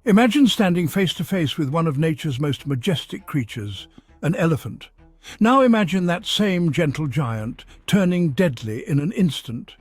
Imagine standing face to face with one of nature's most majestic creatures, an elephant. Now imagine that same gentle giant turning deadly in an instant.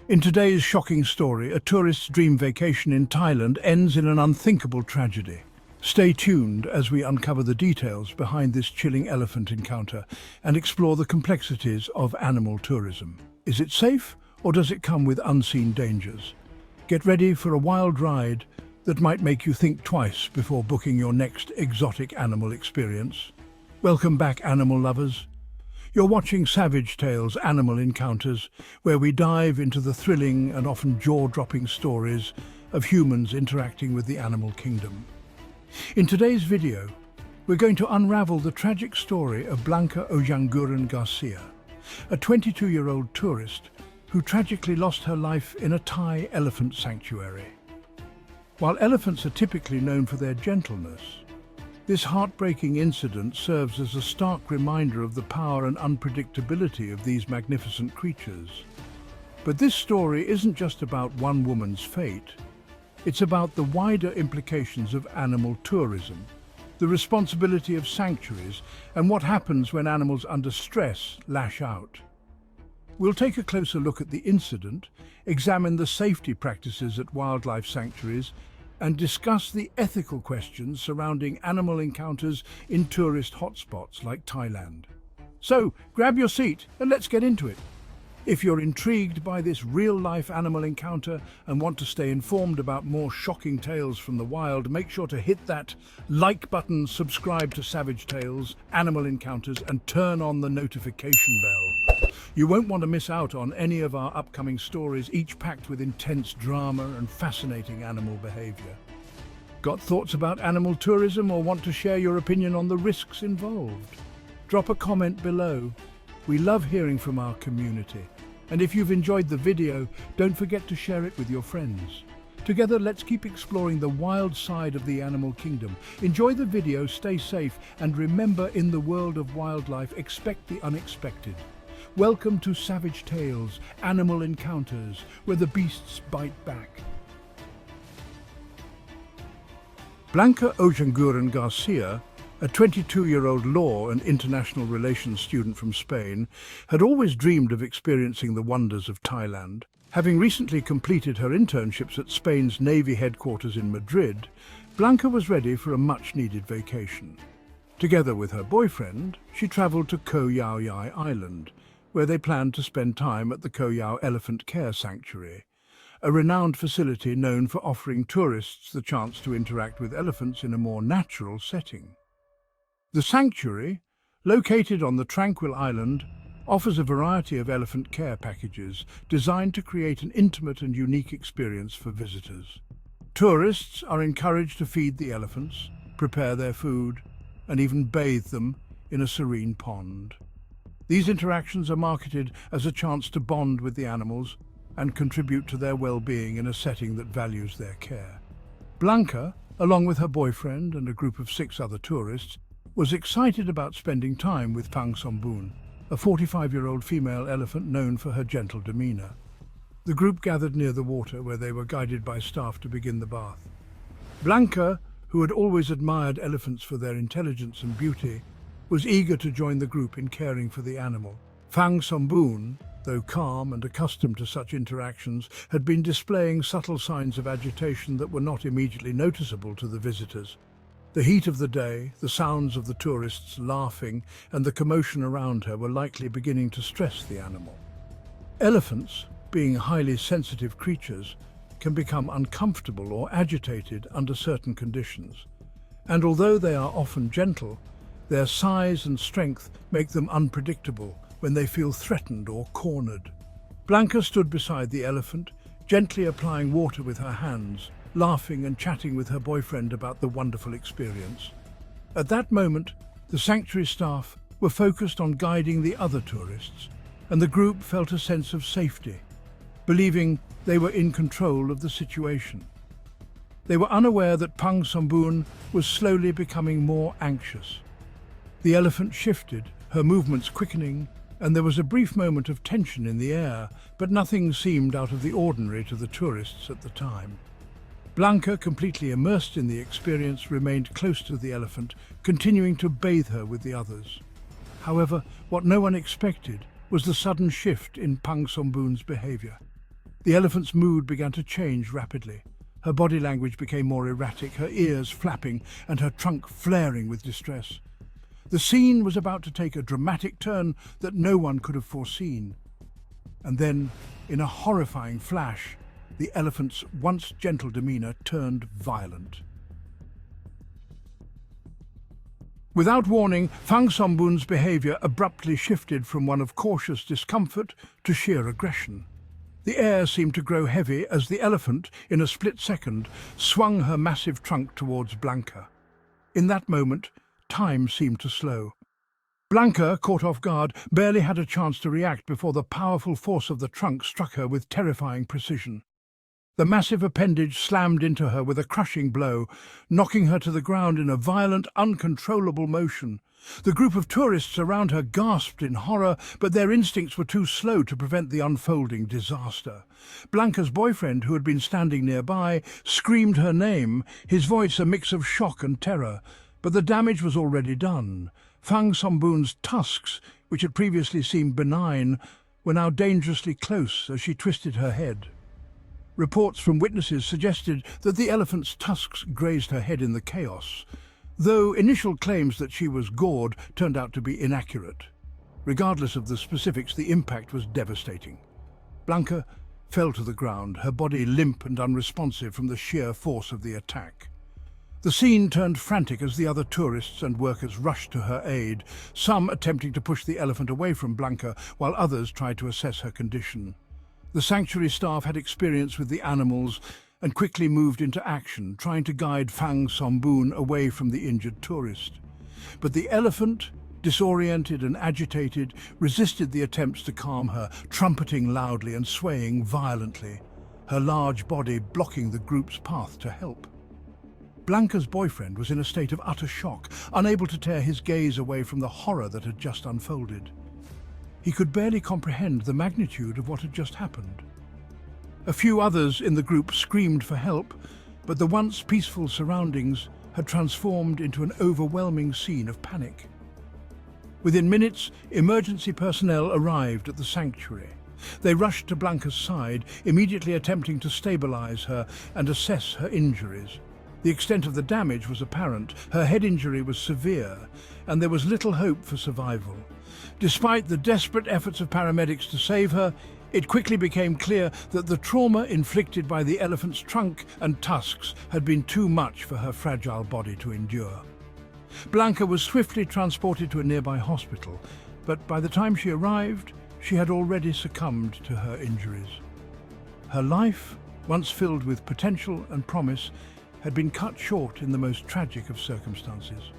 In today's shocking story, a tourist's dream vacation in Thailand ends in an unthinkable tragedy. Stay tuned as we uncover the details behind this chilling elephant encounter and explore the complexities of animal tourism. Is it safe, or does it come with unseen dangers? Get ready for a wild ride that might make you think twice before booking your next exotic animal experience. Welcome back, animal lovers. You're watching Savage Tales Animal Encounters, where we dive into the thrilling and often jaw-dropping stories of humans interacting with the animal kingdom. In today's video, we're going to unravel the tragic story of Blanca Ojanguren Garcia, a 22-year-old tourist who tragically lost her life in a Thai elephant sanctuary. While elephants are typically known for their gentleness, this heartbreaking incident serves as a stark reminder of the power and unpredictability of these magnificent creatures. But this story isn't just about one woman's fate. It's about the wider implications of animal tourism, the responsibility of sanctuaries, and what happens when animals under stress lash out. We'll take a closer look at the incident, examine the safety practices at wildlife sanctuaries, and discuss the ethical questions surrounding animal encounters in tourist hotspots like Thailand. So, grab your seat and let's get into it. If you're intrigued by this real-life animal encounter and want to stay informed about more shocking tales from the wild, make sure to hit that like button, subscribe to Savage Tales Animal Encounters, and turn on the notification bell. You won't want to miss out on any of our upcoming stories, each packed with intense drama and fascinating animal behavior. Got thoughts about animal tourism or want to share your opinion on the risks involved? Drop a comment below. We love hearing from our community. And if you've enjoyed the video, don't forget to share it with your friends. Together, let's keep exploring the wild side of the animal kingdom. Enjoy the video, stay safe, and remember, in the world of wildlife, expect the unexpected. Welcome to Savage Tales, Animal Encounters, where the beasts bite back. Blanca Ojanguren Garcia, a 22-year-old law and international relations student from Spain, had always dreamed of experiencing the wonders of Thailand. Having recently completed her internships at Spain's Navy headquarters in Madrid, Blanca was ready for a much-needed vacation. Together with her boyfriend, she travelled to Koh Yao Yai Island, where they planned to spend time at the Koh Yao Elephant Care Sanctuary, a renowned facility known for offering tourists the chance to interact with elephants in a more natural setting. The sanctuary, located on the tranquil island, offers a variety of elephant care packages designed to create an intimate and unique experience for visitors. Tourists are encouraged to feed the elephants, prepare their food, and even bathe them in a serene pond. These interactions are marketed as a chance to bond with the animals and contribute to their well-being in a setting that values their care. Blanca, along with her boyfriend and a group of 6 other tourists, was excited about spending time with Phang Somboon, a 45-year-old female elephant known for her gentle demeanor. The group gathered near the water, where they were guided by staff to begin the bath. Blanca, who had always admired elephants for their intelligence and beauty, was eager to join the group in caring for the animal. Phang Somboon, though calm and accustomed to such interactions, had been displaying subtle signs of agitation that were not immediately noticeable to the visitors. The heat of the day, the sounds of the tourists laughing, and the commotion around her were likely beginning to stress the animal. Elephants, being highly sensitive creatures, can become uncomfortable or agitated under certain conditions. And although they are often gentle, their size and strength make them unpredictable when they feel threatened or cornered. Blanca stood beside the elephant, gently applying water with her hands, laughing and chatting with her boyfriend about the wonderful experience. At that moment, the sanctuary staff were focused on guiding the other tourists, and the group felt a sense of safety, believing they were in control of the situation. They were unaware that Phang Somboon was slowly becoming more anxious. The elephant shifted, her movements quickening, and there was a brief moment of tension in the air, but nothing seemed out of the ordinary to the tourists at the time. Blanca, completely immersed in the experience, remained close to the elephant, continuing to bathe her with the others. However, what no one expected was the sudden shift in Phang Sombun's behavior. The elephant's mood began to change rapidly. Her body language became more erratic, her ears flapping and her trunk flaring with distress. The scene was about to take a dramatic turn that no one could have foreseen. And then, in a horrifying flash, the elephant's once gentle demeanor turned violent. Without warning, Phang Sombun's behavior abruptly shifted from one of cautious discomfort to sheer aggression. The air seemed to grow heavy as the elephant, in a split second, swung her massive trunk towards Blanca. In that moment, time seemed to slow. Blanca, caught off guard, barely had a chance to react before the powerful force of the trunk struck her with terrifying precision. The massive appendage slammed into her with a crushing blow, knocking her to the ground in a violent, uncontrollable motion. The group of tourists around her gasped in horror, but their instincts were too slow to prevent the unfolding disaster. Blanca's boyfriend, who had been standing nearby, screamed her name, his voice a mix of shock and terror. But the damage was already done. Phang Sombun's tusks, which had previously seemed benign, were now dangerously close as she twisted her head. Reports from witnesses suggested that the elephant's tusks grazed her head in the chaos, though initial claims that she was gored turned out to be inaccurate. Regardless of the specifics, the impact was devastating. Blanca fell to the ground, her body limp and unresponsive from the sheer force of the attack. The scene turned frantic as the other tourists and workers rushed to her aid, some attempting to push the elephant away from Blanca, while others tried to assess her condition. The sanctuary staff had experience with the animals and quickly moved into action, trying to guide Phang Sombun away from the injured tourist. But the elephant, disoriented and agitated, resisted the attempts to calm her, trumpeting loudly and swaying violently, her large body blocking the group's path to help. Blanca's boyfriend was in a state of utter shock, unable to tear his gaze away from the horror that had just unfolded. He could barely comprehend the magnitude of what had just happened. A few others in the group screamed for help, but the once peaceful surroundings had transformed into an overwhelming scene of panic. Within minutes, emergency personnel arrived at the sanctuary. They rushed to Blanca's side, immediately attempting to stabilize her and assess her injuries. The extent of the damage was apparent, her head injury was severe, and there was little hope for survival. Despite the desperate efforts of paramedics to save her, it quickly became clear that the trauma inflicted by the elephant's trunk and tusks had been too much for her fragile body to endure. Blanca was swiftly transported to a nearby hospital, but by the time she arrived, she had already succumbed to her injuries. Her life, once filled with potential and promise, had been cut short in the most tragic of circumstances.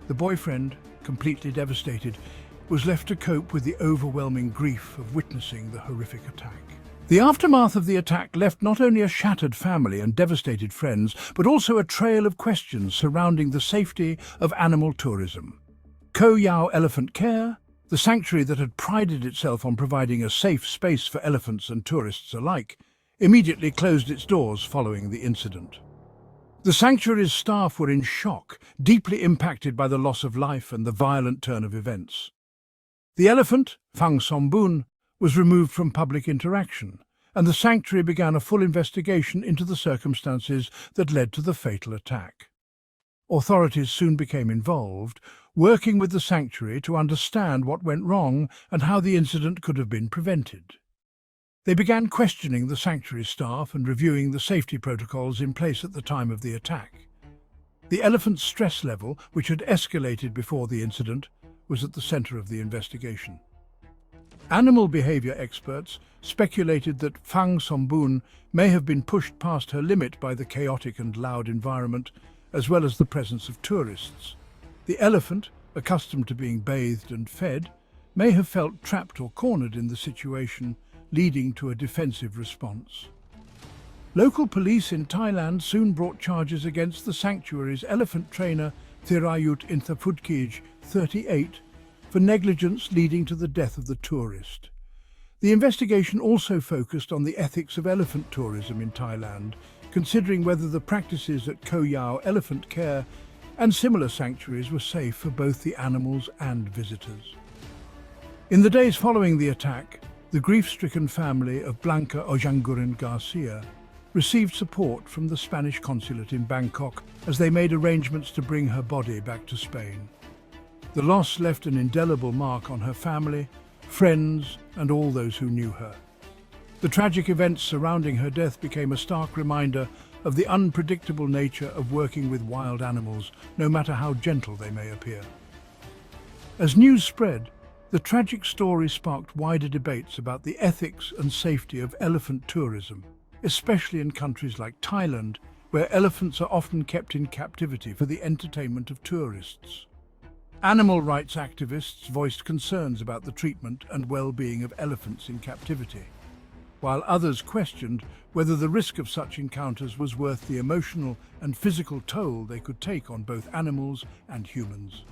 The boyfriend, completely devastated, was left to cope with the overwhelming grief of witnessing the horrific attack. The aftermath of the attack left not only a shattered family and devastated friends, but also a trail of questions surrounding the safety of animal tourism. Ko Yao Elephant Care, the sanctuary that had prided itself on providing a safe space for elephants and tourists alike, immediately closed its doors following the incident. The sanctuary's staff were in shock, deeply impacted by the loss of life and the violent turn of events. The elephant, Phang Sombun, was removed from public interaction, and the sanctuary began a full investigation into the circumstances that led to the fatal attack. Authorities soon became involved, working with the sanctuary to understand what went wrong and how the incident could have been prevented. They began questioning the sanctuary staff and reviewing the safety protocols in place at the time of the attack. The elephant's stress level, which had escalated before the incident, was at the center of the investigation. Animal behavior experts speculated that Phang Sombun may have been pushed past her limit by the chaotic and loud environment, as well as the presence of tourists. The elephant, accustomed to being bathed and fed, may have felt trapped or cornered in the situation, leading to a defensive response. Local police in Thailand soon brought charges against the sanctuary's elephant trainer, Thirayut Inthapudkij, 38, for negligence leading to the death of the tourist. The investigation also focused on the ethics of elephant tourism in Thailand, considering whether the practices at Koh Yao Elephant Care and similar sanctuaries were safe for both the animals and visitors. In the days following the attack, the grief-stricken family of Blanca Ojanguren Garcia received support from the Spanish consulate in Bangkok as they made arrangements to bring her body back to Spain. The loss left an indelible mark on her family, friends, and all those who knew her. The tragic events surrounding her death became a stark reminder of the unpredictable nature of working with wild animals, no matter how gentle they may appear. As news spread, the tragic story sparked wider debates about the ethics and safety of elephant tourism, especially in countries like Thailand, where elephants are often kept in captivity for the entertainment of tourists. Animal rights activists voiced concerns about the treatment and well-being of elephants in captivity, while others questioned whether the risk of such encounters was worth the emotional and physical toll they could take on both animals and humans.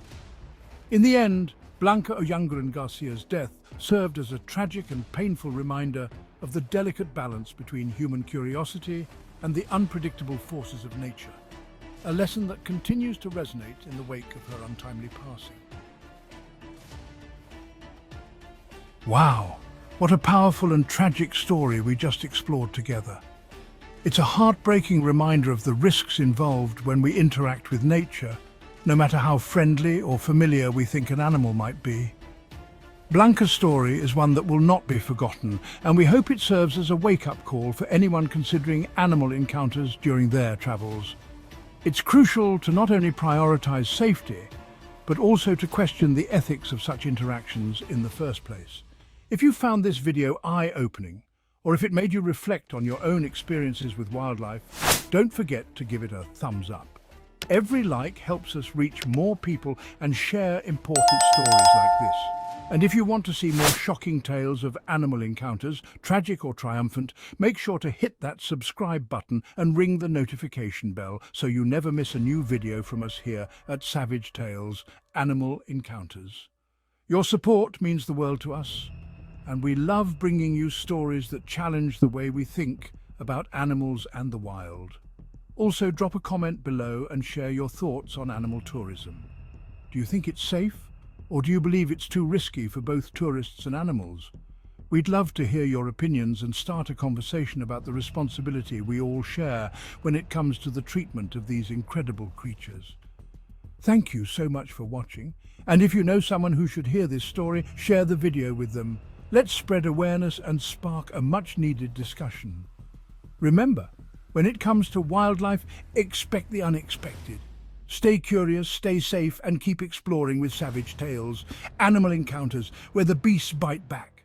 In the end, Blanca Ojanguren Garcia's death served as a tragic and painful reminder of the delicate balance between human curiosity and the unpredictable forces of nature, a lesson that continues to resonate in the wake of her untimely passing. Wow, what a powerful and tragic story we just explored together. It's a heartbreaking reminder of the risks involved when we interact with nature, no matter how friendly or familiar we think an animal might be. Blanca's story is one that will not be forgotten, and we hope it serves as a wake-up call for anyone considering animal encounters during their travels. It's crucial to not only prioritize safety, but also to question the ethics of such interactions in the first place. If you found this video eye-opening, or if it made you reflect on your own experiences with wildlife, don't forget to give it a thumbs up. Every like helps us reach more people and share important stories like this. And if you want to see more shocking tales of animal encounters, tragic or triumphant, make sure to hit that subscribe button and ring the notification bell so you never miss a new video from us here at Savage Tales Animal Encounters. Your support means the world to us, and we love bringing you stories that challenge the way we think about animals and the wild. Also, drop a comment below and share your thoughts on animal tourism. Do you think it's safe? Or do you believe it's too risky for both tourists and animals? We'd love to hear your opinions and start a conversation about the responsibility we all share when it comes to the treatment of these incredible creatures. Thank you so much for watching, and if you know someone who should hear this story, share the video with them. Let's spread awareness and spark a much-needed discussion. Remember, when it comes to wildlife, expect the unexpected. Stay curious, stay safe, and keep exploring with Savage Tales, Animal Encounters, where the beasts bite back.